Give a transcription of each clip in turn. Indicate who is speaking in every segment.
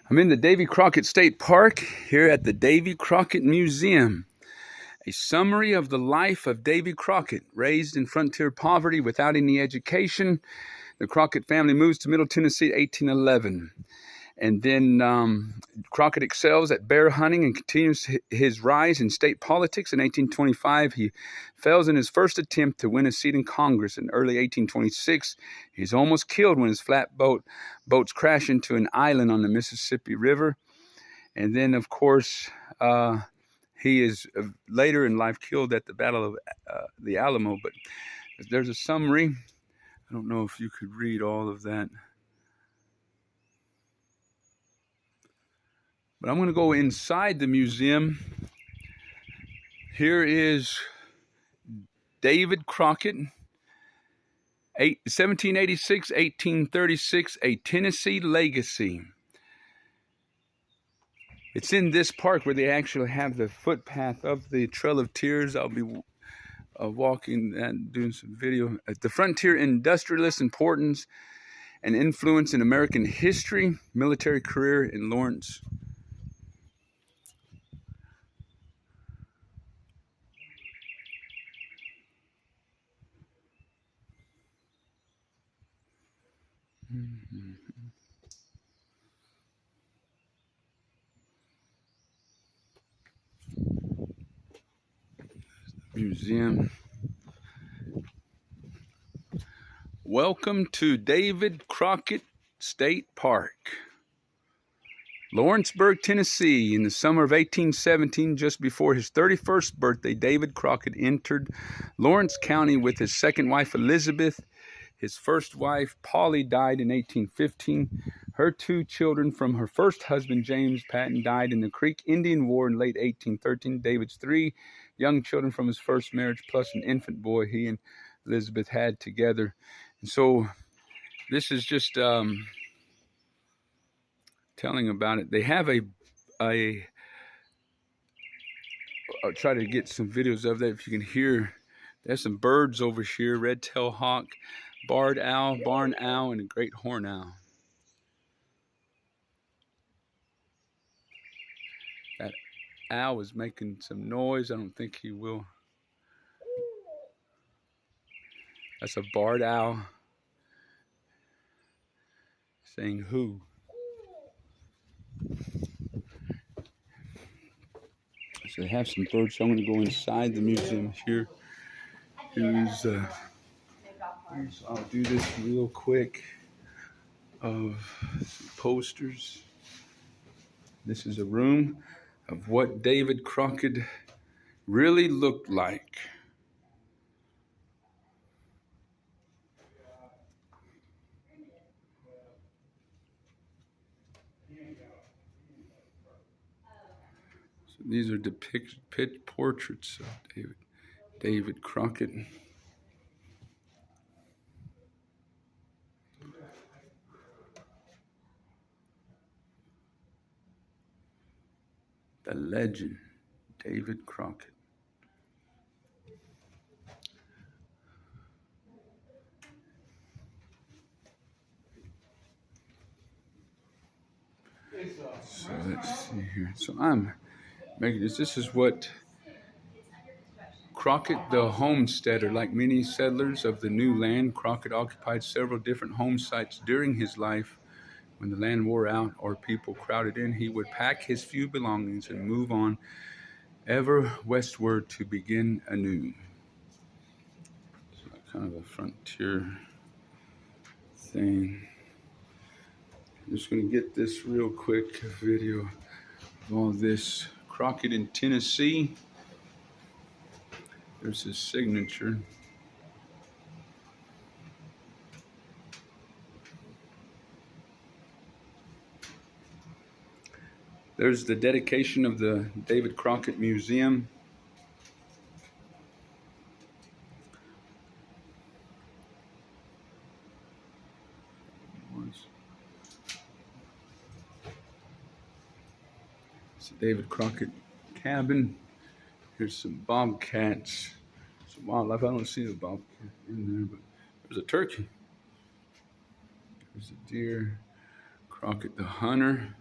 Speaker 1: I'm in the Davy Crockett State Park here at the Davy Crockett Museum. A summary of the life of Davy Crockett, raised in frontier poverty without any education. The Crockett family moves to Middle Tennessee in 1811. And then Crockett excels at bear hunting and continues his rise in state politics. In 1825, he fails in his first attempt to win a seat in Congress. In early 1826, he's almost killed when his boats crash into an island on the Mississippi River. And then, of course, he is later in life killed at the Battle of the Alamo. But there's a summary. I don't know if you could read all of that. But I'm going to go inside the museum. Here is David Crockett, 1786, 1836, a Tennessee legacy. It's in this park where they actually have the footpath of the Trail of Tears. I'll be walking and doing some video. The frontier industrialist importance and influence in American history, military career in Lawrence. Museum. Welcome to David Crockett State Park, Lawrenceburg, Tennessee. In the summer of 1817, just before his 31st birthday, David Crockett entered Lawrence County with his second wife, Elizabeth. His first wife, Polly, died in 1815. Her two children from her first husband, James Patton, died in the Creek Indian War in late 1813. David's three young children from his first marriage, plus an infant boy he and Elizabeth had together. And so this is just telling about it. They have I'll try to get some videos of that if you can hear. There's some birds over here, red-tailed hawk, barred owl, barn owl, and a great horn owl. That owl is making some noise. I don't think he will. That's a barred owl saying who. So they have some birds. So I'm going to go inside the museum here. I'll do this real quick of some posters. This is a room of what David Crockett really looked like. So these are depicted portraits of David Crockett. The legend, David Crockett. So let's see here. So I'm making this. This is what Crockett, the homesteader, like many settlers of the new land, Crockett occupied several different home sites during his life. When the land wore out or people crowded in, he would pack his few belongings and move on ever westward to begin anew. So kind of a frontier thing. I'm just going to get this real quick video of all this. Crockett in Tennessee. There's his signature. There's the dedication of the David Crockett Museum. It's the David Crockett cabin. Here's some bobcats, some wildlife. I don't see a bobcat in there, but there's a turkey. There's a deer. Crockett the hunter.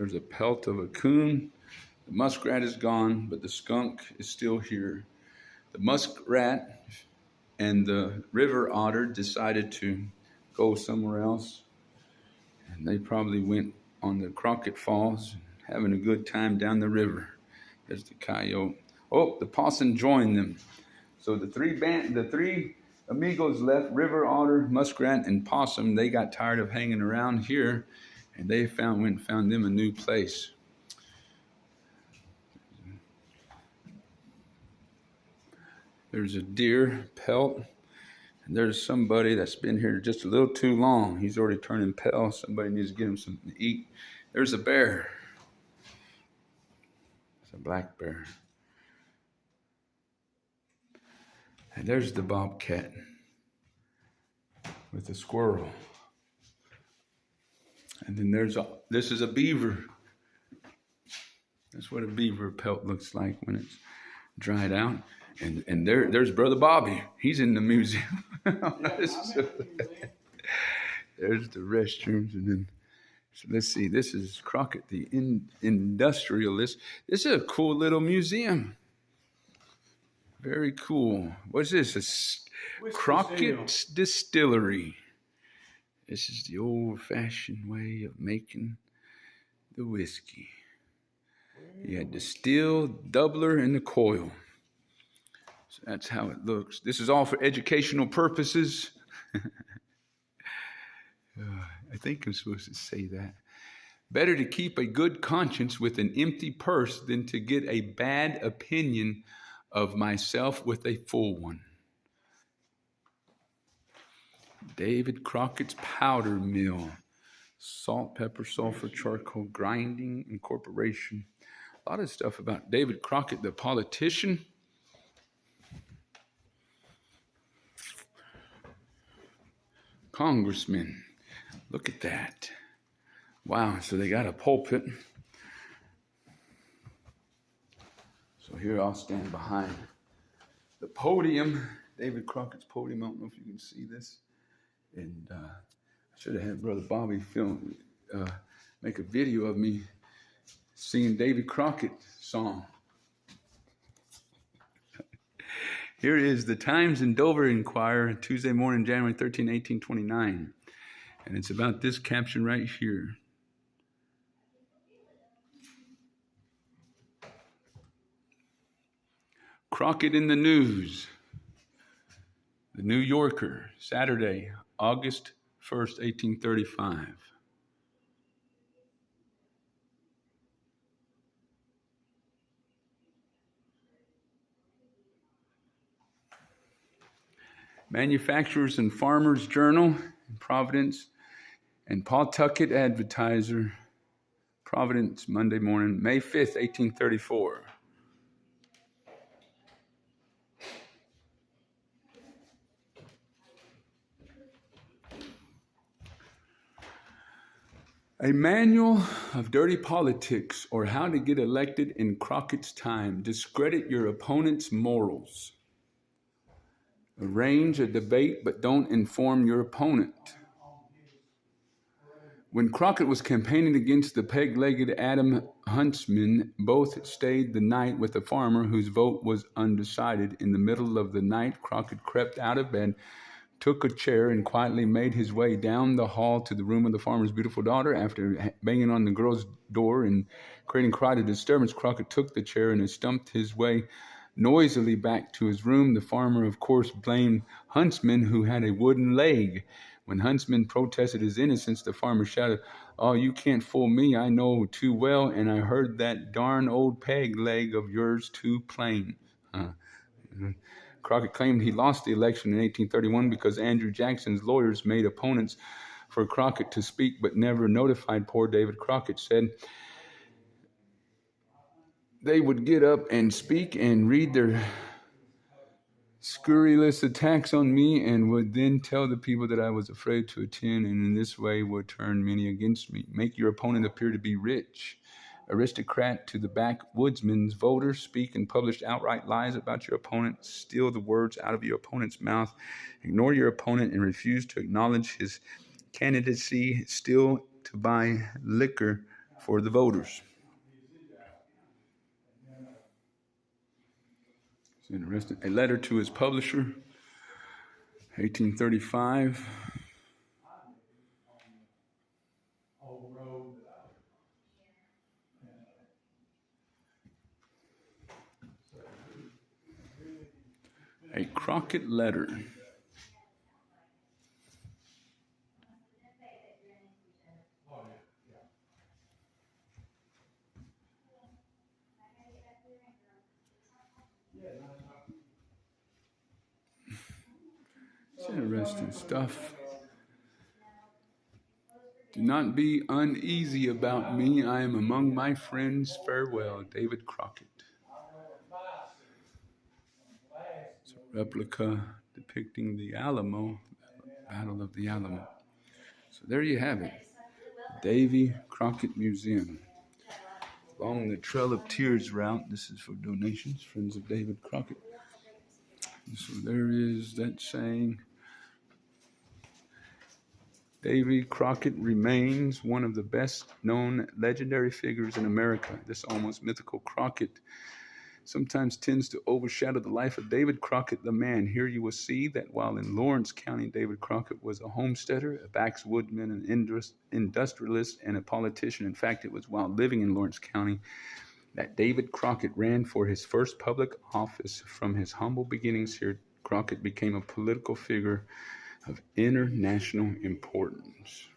Speaker 1: There's a pelt of a coon. The muskrat is gone, but the skunk is still here. The muskrat and the river otter decided to go somewhere else. And they probably went on the Crockett Falls, having a good time down the river. There's the coyote. Oh, the possum joined them. So the three amigos left: river otter, muskrat, and possum. They got tired of hanging around here, and they went and found them a new place. There's a deer pelt. And there's somebody that's been here just a little too long. He's already turning pale. Somebody needs to get him something to eat. There's a bear. It's a black bear. And there's the bobcat with the squirrel. And then this is a beaver. That's what a beaver pelt looks like when it's dried out. And there's Brother Bobby. He's in the museum. There's the restrooms. And then, so let's see. This is Crockett, the industrialist. This is a cool little museum. Very cool. What's this? Crockett's Distillery. This is the old-fashioned way of making the whiskey. You had the still, doubler, and the coil. So that's how it looks. This is all for educational purposes. I think I'm supposed to say that. Better to keep a good conscience with an empty purse than to get a bad opinion of myself with a full one. David Crockett's powder mill. Salt, pepper, sulfur, charcoal, grinding, incorporation. A lot of stuff about David Crockett, the politician. Congressman. Look at that. Wow, so they got a pulpit. So here I'll stand behind the podium, David Crockett's podium. I don't know if you can see this. And I should have had Brother Bobby make a video of me singing David Crockett's song. Here is the Times and Dover Enquirer, Tuesday morning, January 13, 1829. And it's about this caption right here. Crockett in the news. The New Yorker, Saturday, August 1st, 1835. Manufacturers and Farmers Journal in Providence, and Pawtucket Advertiser, Providence, Monday morning, May 5th, 1834. A Manual of Dirty Politics, or How to Get Elected in Crockett's Time. Discredit your opponent's morals. Arrange a debate, but don't inform your opponent. When Crockett was campaigning against the peg-legged Adam Huntsman, both stayed the night with a farmer whose vote was undecided. In the middle of the night, Crockett crept out of bed, took a chair, and quietly made his way down the hall to the room of the farmer's beautiful daughter. After banging on the girl's door and creating quite a disturbance, Crockett took the chair and stumped his way noisily back to his room. The farmer, of course, blamed Huntsman, who had a wooden leg. When Huntsman protested his innocence, the farmer shouted, "Oh, you can't fool me. I know too well, and I heard that darn old peg leg of yours too plain." Crockett claimed he lost the election in 1831 because Andrew Jackson's lawyers made opponents for Crockett to speak, but never notified poor David Crockett. Said they would get up and speak and read their scurrilous attacks on me, and would then tell the people that I was afraid to attend, and in this way would turn many against me. Make your opponent appear to be rich. Aristocrat to the backwoodsman's voter. Speak and publish outright lies about your opponent. Steal the words out of your opponent's mouth. Ignore your opponent and refuse to acknowledge his candidacy. Still to buy liquor for the voters. It's interesting. A letter to his publisher, 1835. A Crockett letter. It's interesting stuff. Do not be uneasy about me. I am among my friends. Farewell, David Crockett. It's a replica depicting the Alamo, Battle of the Alamo. So there you have it, Davy Crockett Museum. Along the Trail of Tears route, this is for donations, Friends of David Crockett. So there is that saying. Davy Crockett remains one of the best-known legendary figures in America. This almost mythical Crockett sometimes tends to overshadow the life of David Crockett, the man. Here you will see that while in Lawrence County, David Crockett was a homesteader, a backwoodsman, an industrialist, and a politician. In fact, it was while living in Lawrence County that David Crockett ran for his first public office. From his humble beginnings here, Crockett became a political figure of international importance.